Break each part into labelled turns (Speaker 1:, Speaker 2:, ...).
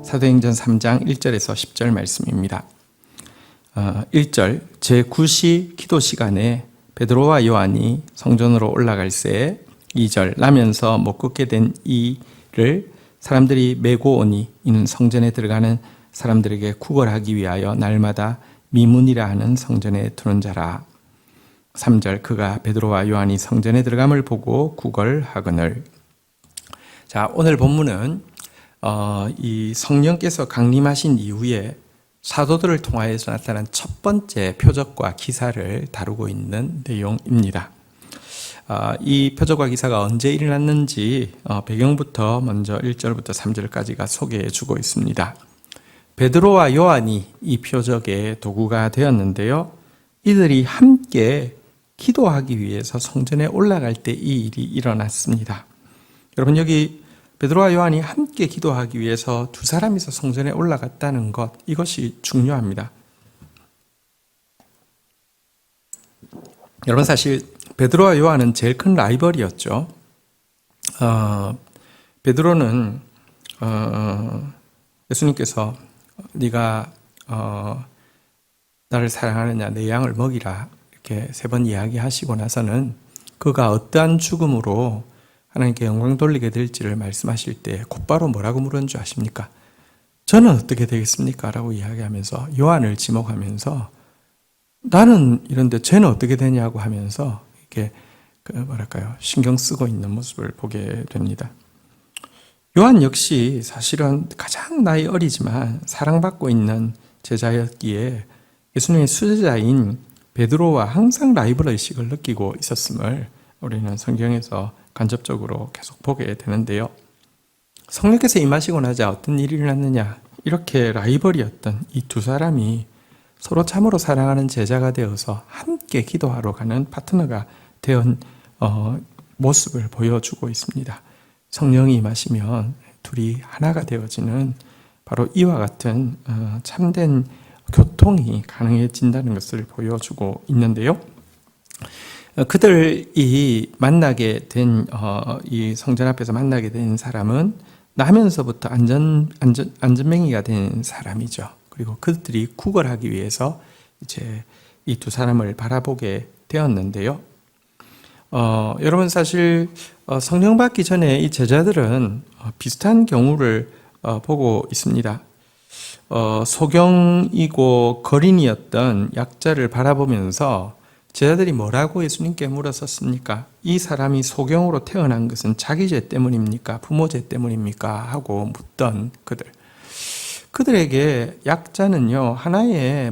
Speaker 1: 사도행전 3장 1절에서 10절 말씀입니다. 1절 제9시 기도 시간에 베드로와 요한이 성전으로 올라갈 새 2절 나면서 못 걷게 된 이를 사람들이 메고 오니 이는 성전에 들어가는 사람들에게 구걸하기 위하여 날마다 미문이라 하는 성전에 두는 자라. 3절 그가 베드로와 요한이 성전에 들어감을 보고 구걸하거늘. 자, 오늘 본문은 이 성령께서 강림하신 이후에 사도들을 통하여서 나타난 첫 번째 표적과 기사를 다루고 있는 내용입니다. 이 표적과 기사가 언제 일어났는지 배경부터 먼저 1절부터 3절까지가 소개해 주고 있습니다. 베드로와 요한이 이 표적의 도구가 되었는데요. 이들이 함께 기도하기 위해서 성전에 올라갈 때 이 일이 일어났습니다. 여러분, 여기 베드로와 요한이 함께 기도하기 위해서 두 사람이서 성전에 올라갔다는 것, 이것이 중요합니다. 여러분, 사실 베드로와 요한은 제일 큰 라이벌이었죠. 베드로는 예수님께서 네가 나를 사랑하느냐, 내 양을 먹이라 이렇게 3번 이야기하시고 나서는 그가 어떠한 죽음으로 하나님께 영광 돌리게 될지를 말씀하실 때 곧바로 뭐라고 물은 줄 아십니까? 저는 어떻게 되겠습니까? 라고 이야기하면서 요한을 지목하면서 나는 이런데 쟤는 어떻게 되냐고 하면서 이렇게 신경 쓰고 있는 모습을 보게 됩니다. 요한 역시 사실은 가장 나이 어리지만 사랑받고 있는 제자였기에 예수님의 수제자인 베드로와 항상 라이벌 의식을 느끼고 있었음을 우리는 성경에서 간접적으로 계속 보게 되는데요. 성령께서 임하시고 나자 어떤 일이 일어났느냐, 이렇게 라이벌이었던 이 두 사람이 서로 참으로 사랑하는 제자가 되어서 함께 기도하러 가는 파트너가 된 모습을 보여주고 있습니다. 성령이 임하시면 둘이 하나가 되어지는 바로 이와 같은 참된 교통이 가능해진다는 것을 보여주고 있는데요. 그들이 만나게 된 이 성전 앞에서 만나게 된 사람은 나면서부터 안전뱅이가 된 사람이죠. 그리고 그들이 구걸하기 위해서 이제 이 두 사람을 바라보게 되었는데요. 여러분, 사실 성령 받기 전에 이 제자들은 비슷한 경우를 보고 있습니다. 소경이고 거린이었던 약자를 바라보면서 제자들이 뭐라고 예수님께 물었었습니까? 이 사람이 소경으로 태어난 것은 자기 죄 때문입니까? 부모 죄 때문입니까? 하고 묻던 그들에게 약자는요, 하나의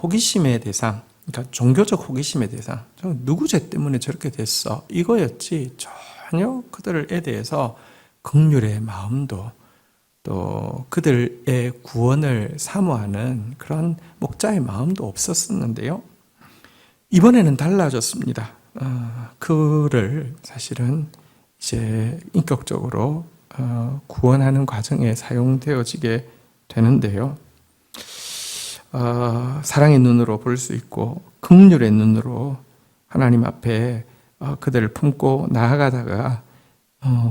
Speaker 1: 호기심의 대상, 그러니까 종교적 호기심의 대상, 누구 죄 때문에 저렇게 됐어? 이거였지 전혀 그들에 대해서 긍휼의 마음도 또 그들의 구원을 사모하는 그런 목자의 마음도 없었었는데요. 이번에는 달라졌습니다. 그를 사실은 이제 인격적으로 구원하는 과정에 사용되어지게 되는데요. 사랑의 눈으로 볼 수 있고 긍휼의 눈으로 하나님 앞에 그들을 품고 나아가다가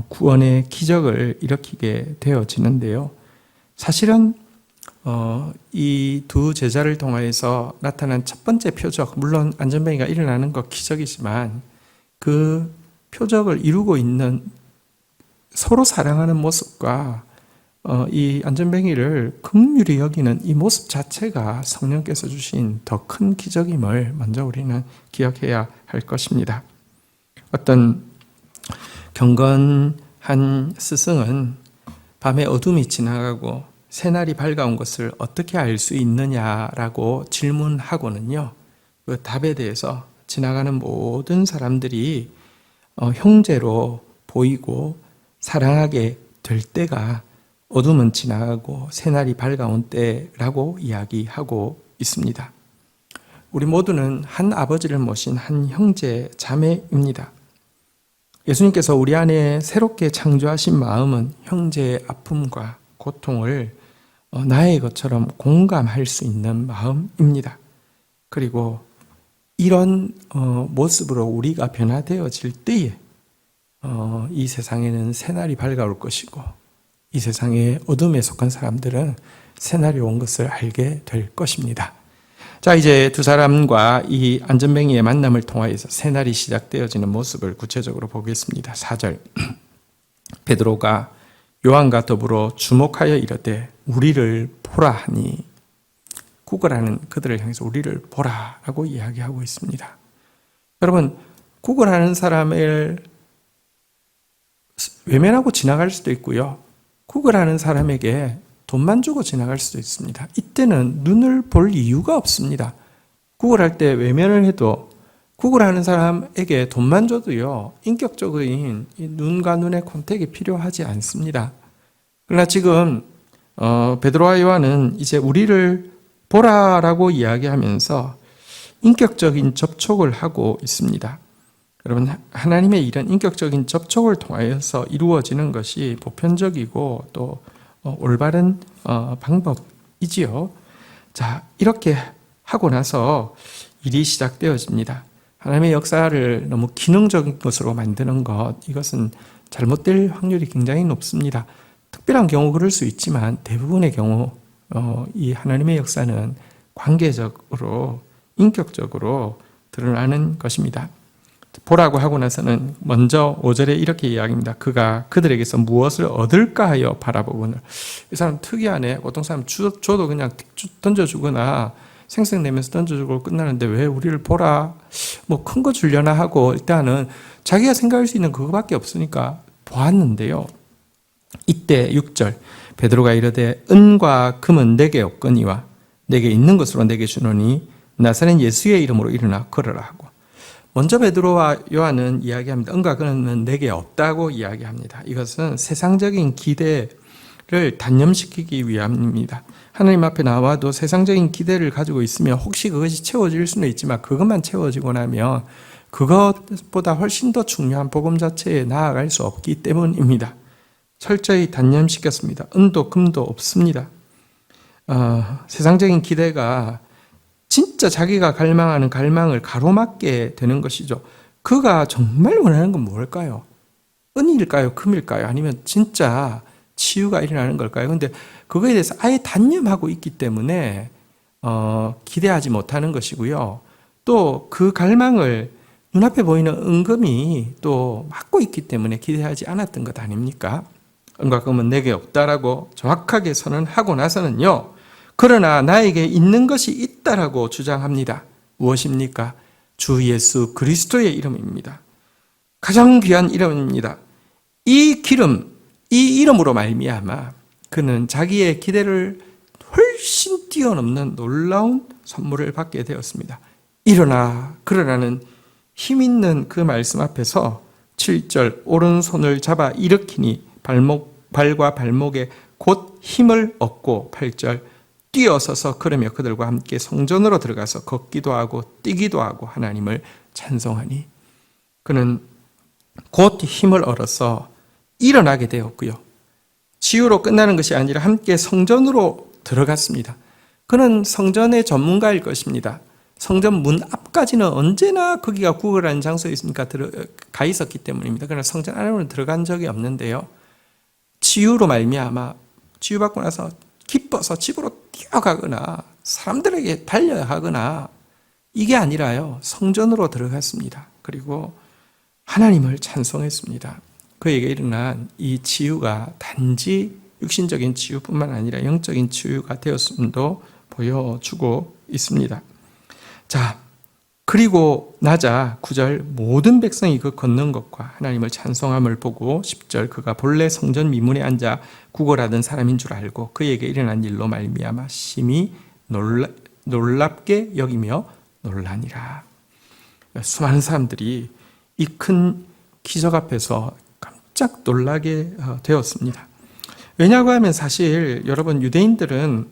Speaker 1: 구원의 기적을 일으키게 되어지는데요. 사실은 이 두 제자를 통해서 나타난 첫 번째 표적, 물론 안전뱅이가 일어나는 것 기적이지만 그 표적을 이루고 있는 서로 사랑하는 모습과 이 안전뱅이를 긍휼히 여기는 이 모습 자체가 성령께서 주신 더 큰 기적임을 먼저 우리는 기억해야 할 것입니다. 어떤 경건한 스승은 밤에 어둠이 지나가고 새날이 밝아온 것을 어떻게 알 수 있느냐라고 질문하고는요, 그 답에 대해서 지나가는 모든 사람들이 형제로 보이고 사랑하게 될 때가 어둠은 지나가고 새날이 밝아온 때라고 이야기하고 있습니다. 우리 모두는 한 아버지를 모신 한 형제 자매입니다. 예수님께서 우리 안에 새롭게 창조하신 마음은 형제의 아픔과 고통을 나의 것처럼 공감할 수 있는 마음입니다. 그리고 이런 모습으로 우리가 변화되어질 때에 이 세상에는 새날이 밝아올 것이고 이 세상의 어둠에 속한 사람들은 새날이 온 것을 알게 될 것입니다. 자, 이제 두 사람과 이 안전뱅이의 만남을 통하여서 새날이 시작되어지는 모습을 구체적으로 보겠습니다. 4절. 베드로가 요한과 더불어 주목하여 이르되 우리를 보라 하니, 구걸하는 그들을 향해서 우리를 보라라고 이야기하고 있습니다. 여러분, 구걸하는 사람을 외면하고 지나갈 수도 있고요, 구걸하는 사람에게 돈만 주고 지나갈 수도 있습니다. 이때는 눈을 볼 이유가 없습니다. 구걸할 때 외면을 해도, 구걸하는 사람에게 돈만 줘도요, 인격적인 눈과 눈의 컨택이 필요하지 않습니다. 그러나 지금 베드로와 요한은 이제 우리를 보라라고 이야기하면서 인격적인 접촉을 하고 있습니다. 여러분, 하나님의 이런 인격적인 접촉을 통하여서 이루어지는 것이 보편적이고 또 올바른 방법이지요. 자, 이렇게 하고 나서 일이 시작되어집니다. 하나님의 역사를 너무 기능적인 것으로 만드는 것, 이것은 잘못될 확률이 굉장히 높습니다. 특별한 경우 그럴 수 있지만 대부분의 경우 이 하나님의 역사는 관계적으로, 인격적으로 드러나는 것입니다. 보라고 하고 나서는 먼저 5절에 이렇게 이야기합니다. 그가 그들에게서 무엇을 얻을까 하여 바라보거늘. 이 사람 특이하네. 보통 사람 줘도 그냥 던져주거나 생색내면서 던져주고 끝나는데 왜 우리를 보라, 뭐 큰 거 주려나 하고 일단은 자기가 생각할 수 있는 그거밖에 없으니까 보았는데요. 이때 6절, 베드로가 이르되 은과 금은 내게 없거니와 내게 있는 것으로 내게 주노니 나사렛 예수의 이름으로 일어나 걸으라 하고, 먼저 베드로와 요한은 이야기합니다. 은과 금은 내게 없다고 이야기합니다. 이것은 세상적인 기대를 단념시키기 위함입니다. 하나님 앞에 나와도 세상적인 기대를 가지고 있으면 혹시 그것이 채워질 수는 있지만 그것만 채워지고 나면 그것보다 훨씬 더 중요한 복음 자체에 나아갈 수 없기 때문입니다. 철저히 단념시켰습니다. 은도 금도 없습니다. 세상적인 기대가 진짜 자기가 갈망하는 갈망을 가로막게 되는 것이죠. 그가 정말 원하는 건 뭘까요? 은일까요? 금일까요? 아니면 진짜 치유가 일어나는 걸까요? 근데 그거에 대해서 아예 단념하고 있기 때문에 기대하지 못하는 것이고요. 또 그 갈망을 눈앞에 보이는 은금이 또 막고 있기 때문에 기대하지 않았던 것 아닙니까? 은과 금은 내게 없다라고 정확하게 선언하고 나서는요, 그러나 나에게 있는 것이 있다라고 주장합니다. 무엇입니까? 주 예수 그리스도의 이름입니다. 가장 귀한 이름입니다. 이 기름, 이 이름으로 말미암아 그는 자기의 기대를 훨씬 뛰어넘는 놀라운 선물을 받게 되었습니다. 일어나 그러라는 힘있는 그 말씀 앞에서 7절, 오른손을 잡아 일으키니 발과 발목에 곧 힘을 얻고, 8절, 뛰어서서 걸으며 그들과 함께 성전으로 들어가서 걷기도 하고 뛰기도 하고 하나님을 찬송하니, 그는 곧 힘을 얻어서 일어나게 되었고요. 치유로 끝나는 것이 아니라 함께 성전으로 들어갔습니다. 그는 성전의 전문가일 것입니다. 성전 문 앞까지는 언제나 거기가 구걸하는 장소에 있으니까 가 있었기 때문입니다. 그러나 성전 안으로는 들어간 적이 없는데요, 치유로 말미암아 치유받고 나서 기뻐서 집으로 뛰어가거나 사람들에게 달려야 하거나 이게 아니라요, 성전으로 들어갔습니다. 그리고 하나님을 찬송했습니다. 그에게 일어난 이 치유가 단지 육신적인 치유뿐만 아니라 영적인 치유가 되었음도 보여주고 있습니다. 자, 그리고 나자 9절, 모든 백성이 그 걷는 것과 하나님을 찬송함을 보고 10절, 그가 본래 성전 미문에 앉아 구걸하던 사람인 줄 알고 그에게 일어난 일로 말미암아 심히 놀랍게 여기며 놀라니라. 수많은 사람들이 이 큰 기적 앞에서 깜짝 놀라게 되었습니다. 왜냐고 하면 사실 여러분, 유대인들은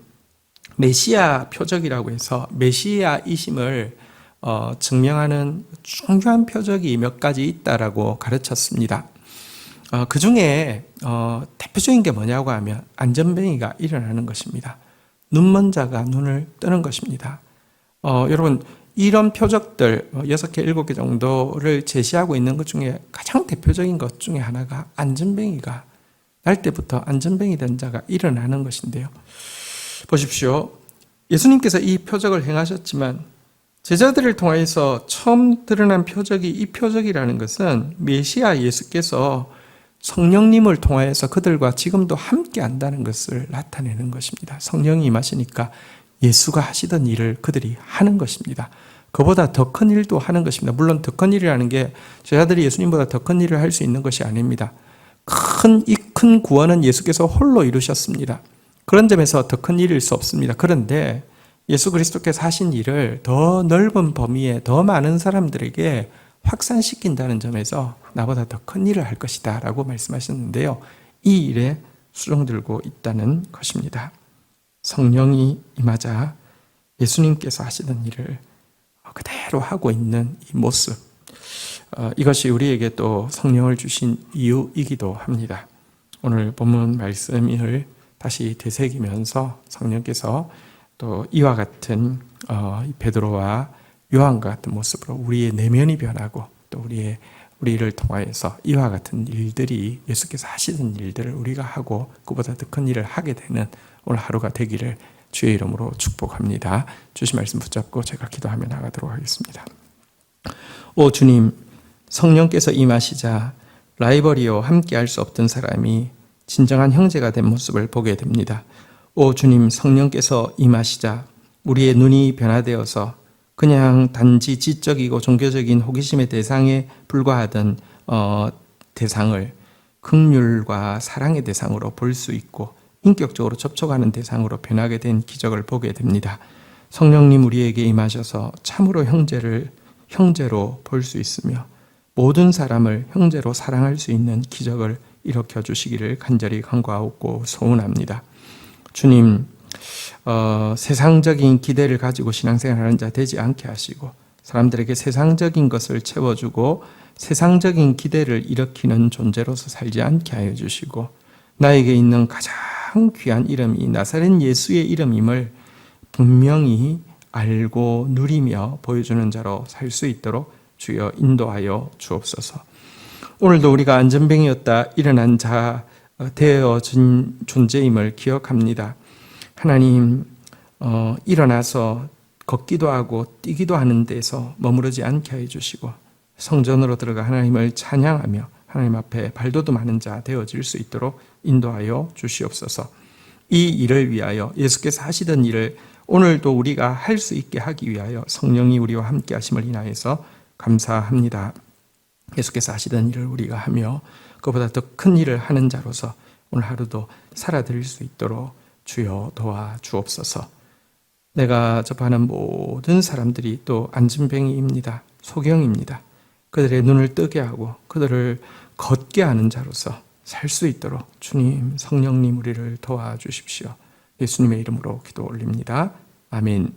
Speaker 1: 메시아 표적이라고 해서 메시아이심을 증명하는 중요한 표적이 몇 가지 있다라고 가르쳤습니다. 그 중에 대표적인 게 뭐냐고 하면 안전뱅이가 일어나는 것입니다. 눈먼 자가 눈을 뜨는 것입니다. 여러분, 이런 표적들 6개, 7개 정도를 제시하고 있는 것 중에 가장 대표적인 것 중에 하나가 안전뱅이가 날 때부터 안전병이 된 자가 일어나는 것인데요. 보십시오. 예수님께서 이 표적을 행하셨지만 제자들을 통해서 처음 드러난 표적이 이 표적이라는 것은 메시아 예수께서 성령님을 통하여서 그들과 지금도 함께 한다는 것을 나타내는 것입니다. 성령이 임하시니까 예수가 하시던 일을 그들이 하는 것입니다. 그보다 더 큰 일도 하는 것입니다. 물론 더 큰 일이라는 게 제자들이 예수님보다 더 큰 일을 할 수 있는 것이 아닙니다. 이 큰 구원은 예수께서 홀로 이루셨습니다. 그런 점에서 더 큰 일일 수 없습니다. 그런데 예수 그리스도께서 하신 일을 더 넓은 범위에 더 많은 사람들에게 확산시킨다는 점에서 나보다 더 큰 일을 할 것이다 라고 말씀하셨는데요. 이 일에 수종들고 있다는 것입니다. 성령이 임하자 예수님께서 하시던 일을 그대로 하고 있는 이 모습, 이것이 우리에게 또 성령을 주신 이유이기도 합니다. 오늘 본문 말씀을 다시 되새기면서 성령께서 또 이와 같은 베드로와 요한과 같은 모습으로 우리의 내면이 변하고 또 우리를 통하여서 이와 같은 일들이 예수께서 하시던 일들을 우리가 하고 그보다 더 큰 일을 하게 되는 오늘 하루가 되기를 주의 이름으로 축복합니다. 주신 말씀 붙잡고 제가 기도하며 나가도록 하겠습니다. 오 주님, 성령께서 임하시자 라이벌이요 함께 할 수 없던 사람이 진정한 형제가 된 모습을 보게 됩니다. 오 주님, 성령께서 임하시자 우리의 눈이 변화되어서 그냥 단지 지적이고 종교적인 호기심의 대상에 불과하던 대상을 긍휼과 사랑의 대상으로 볼 수 있고 인격적으로 접촉하는 대상으로 변하게 된 기적을 보게 됩니다. 성령님 우리에게 임하셔서 참으로 형제로 볼 수 있으며 모든 사람을 형제로 사랑할 수 있는 기적을 일으켜 주시기를 간절히 간구하고 소원합니다. 주님, 세상적인 기대를 가지고 신앙생활하는 자 되지 않게 하시고 사람들에게 세상적인 것을 채워주고 세상적인 기대를 일으키는 존재로서 살지 않게 하여 주시고 나에게 있는 가장 귀한 이름이 나사렛 예수의 이름임을 분명히 알고 누리며 보여주는 자로 살 수 있도록 주여 인도하여 주옵소서. 오늘도 우리가 안전병이었다 일어난 자 되어진 존재임을 기억합니다. 하나님, 일어나서 걷기도 하고 뛰기도 하는 데서 머무르지 않게 해주시고 성전으로 들어가 하나님을 찬양하며 하나님 앞에 발돋움하는 자 되어질 수 있도록 인도하여 주시옵소서. 이 일을 위하여 예수께서 하시던 일을 오늘도 우리가 할 수 있게 하기 위하여 성령이 우리와 함께 하심을 인하여서 감사합니다. 예수께서 하시던 일을 우리가 하며 그보다 더 큰 일을 하는 자로서 오늘 하루도 살아드릴 수 있도록 주여 도와주옵소서. 내가 접하는 모든 사람들이 또 안진뱅이입니다. 소경입니다. 그들의 눈을 뜨게 하고 그들을 걷게 하는 자로서 살 수 있도록 주님, 성령님 우리를 도와주십시오. 예수님의 이름으로 기도 올립니다. 아멘.